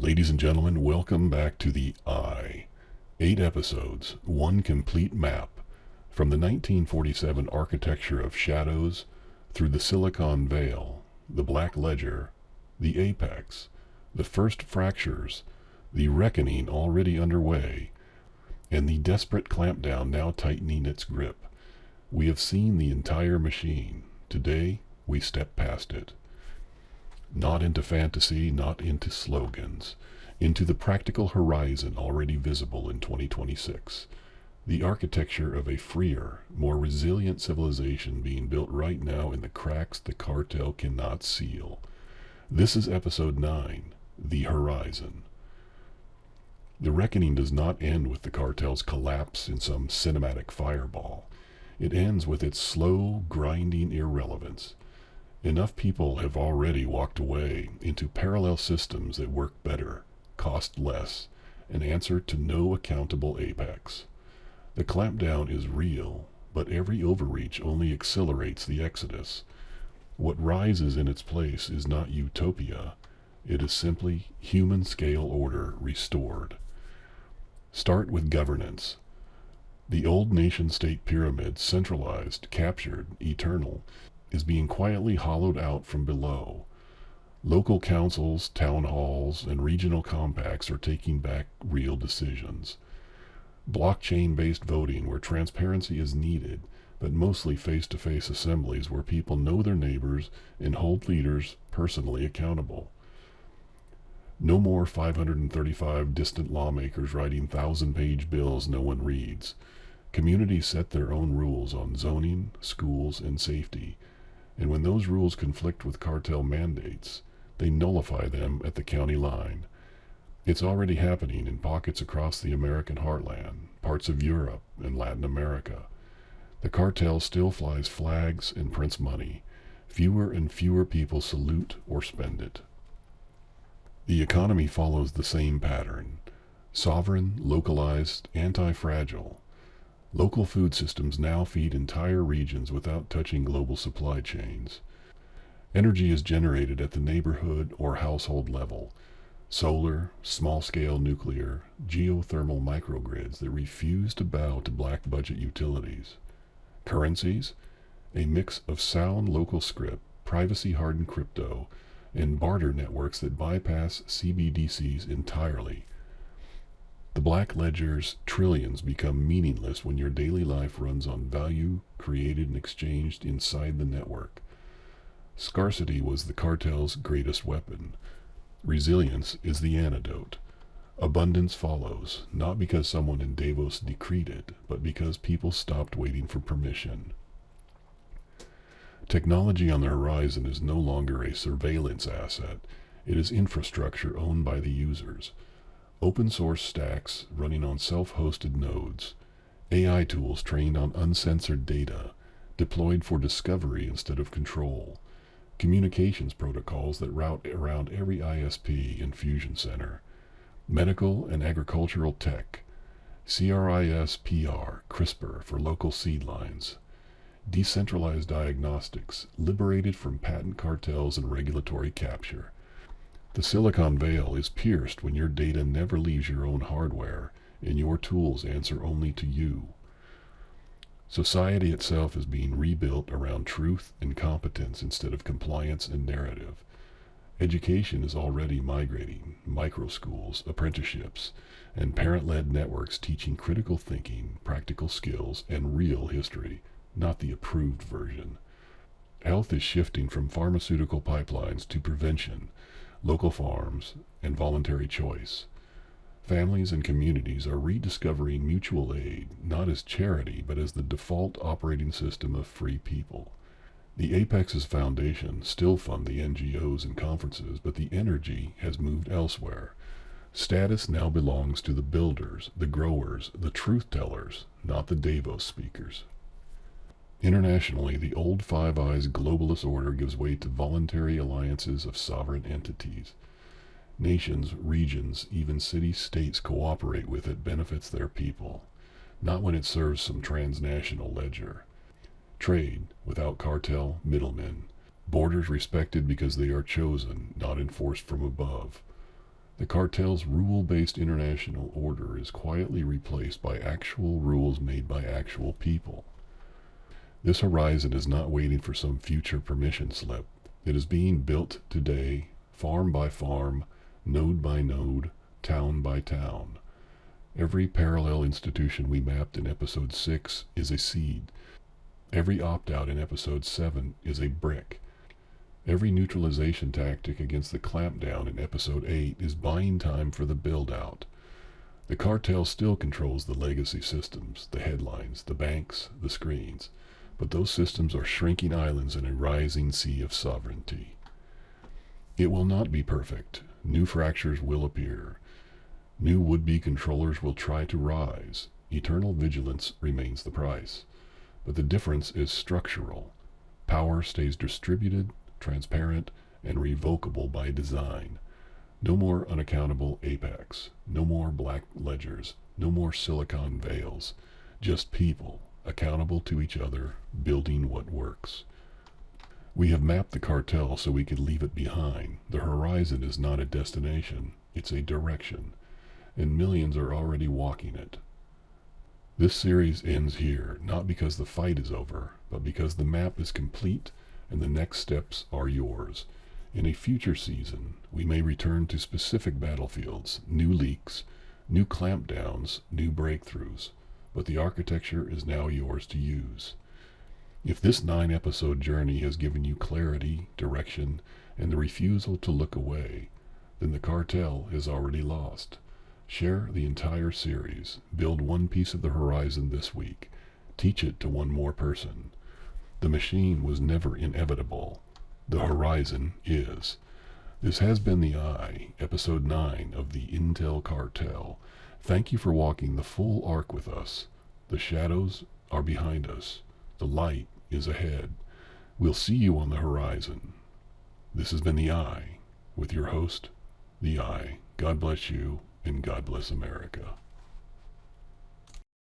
Ladies and gentlemen, welcome back to the Eye. 8 episodes, one complete map, from the 1947 architecture of shadows through the Silicon Veil, the Black Ledger, the Apex, the first fractures, the reckoning already underway, and the desperate clampdown now tightening its grip. We have seen the entire machine. Today, we step past it. Not into fantasy, not into slogans, into the practical horizon already visible in 2026. The architecture of a freer, more resilient civilization being built right now in the cracks the cartel cannot seal. This is episode 9, The Horizon. The reckoning does not end with the cartel's collapse in some cinematic fireball. It ends with its slow, grinding irrelevance. Enough people have already walked away into parallel systems that work better, cost less, and answer to no accountable apex. The clampdown is real, but every overreach only accelerates the exodus. What rises in its place is not utopia, it is simply human scale order restored. Start with governance. The old nation-state pyramid, centralized, captured, eternal, is being quietly hollowed out from below. Local councils, town halls, and regional compacts are taking back real decisions. Blockchain-based voting where transparency is needed, but mostly face-to-face assemblies where people know their neighbors and hold leaders personally accountable. No more 535 distant lawmakers writing 1,000-page bills no one reads. Communities set their own rules on zoning, schools, and safety. And when those rules conflict with cartel mandates, they nullify them at the county line. It's already happening in pockets across the American heartland, parts of Europe and Latin America. The cartel still flies flags and prints money. Fewer and fewer people salute or spend it. The economy follows the same pattern. Sovereign, localized, antifragile. Local food systems now feed entire regions without touching global supply chains. Energy is generated at the neighborhood or household level. Solar, small-scale nuclear, geothermal microgrids that refuse to bow to black budget utilities. Currencies? A mix of sound local script, privacy-hardened crypto, and barter networks that bypass CBDCs entirely. The Black Ledger's trillions become meaningless when your daily life runs on value created and exchanged inside the network. Scarcity was the cartel's greatest weapon. Resilience is the antidote. Abundance follows, not because someone in Davos decreed it, but because people stopped waiting for permission. Technology on the horizon is no longer a surveillance asset. It is infrastructure owned by the users. Open source stacks running on self-hosted nodes, AI tools trained on uncensored data, deployed for discovery instead of control, communications protocols that route around every ISP and fusion center, medical and agricultural tech, CRISPR, CRISPR for local seed lines, decentralized diagnostics, liberated from patent cartels and regulatory capture. The Silicon Veil is pierced when your data never leaves your own hardware and your tools answer only to you. Society itself is being rebuilt around truth and competence instead of compliance and narrative. Education is already migrating, microschools, apprenticeships, and parent-led networks teaching critical thinking, practical skills, and real history, not the approved version. Health is shifting from pharmaceutical pipelines to prevention, local farms, and voluntary choice. Families and communities are rediscovering mutual aid, not as charity, but as the default operating system of free people. The Apex's foundation still fund the NGOs and conferences, but the energy has moved elsewhere. Status now belongs to the builders, the growers, the truth-tellers, not the Davos speakers. Internationally, the old Five Eyes globalist order gives way to voluntary alliances of sovereign entities. Nations, regions, even city-states cooperate with it benefits their people, not when it serves some transnational ledger. Trade, without cartel middlemen. Borders respected because they are chosen, not enforced from above. The cartel's rule-based international order is quietly replaced by actual rules made by actual people. This horizon is not waiting for some future permission slip. It is being built today, farm by farm, node by node, town by town. Every parallel institution we mapped in episode 6 is a seed. Every opt-out in episode 7 is a brick. Every neutralization tactic against the clampdown in episode 8 is buying time for the build-out. The cartel still controls the legacy systems, the headlines, the banks, the screens, but those systems are shrinking islands in a rising sea of sovereignty. It will not be perfect. New fractures will appear. New would-be controllers will try to rise. Eternal vigilance remains the price. But the difference is structural. Power stays distributed, transparent, and revocable by design. No more unaccountable apex. No more black ledgers. No more silicon veils. Just people, accountable to each other, building what works. We have mapped the cartel so we could leave it behind. The horizon is not a destination, it's a direction, and millions are already walking it. This series ends here, not because the fight is over, but because the map is complete and the next steps are yours. In a future season, we may return to specific battlefields, new leaks, new clampdowns, new breakthroughs, but the architecture is now yours to use. If this 9-episode journey has given you clarity, direction, and the refusal to look away, then the cartel is already lost. Share the entire series. Build one piece of the horizon this week. Teach it to one more person. The machine was never inevitable. The horizon is. This has been The Eye, Episode 9 of the Intel Cartel. Thank you for walking the full arc with us. The shadows are behind us. The light is ahead. We'll see you on the horizon. This has been The Eye, with your host, The Eye. God bless you, and God bless America.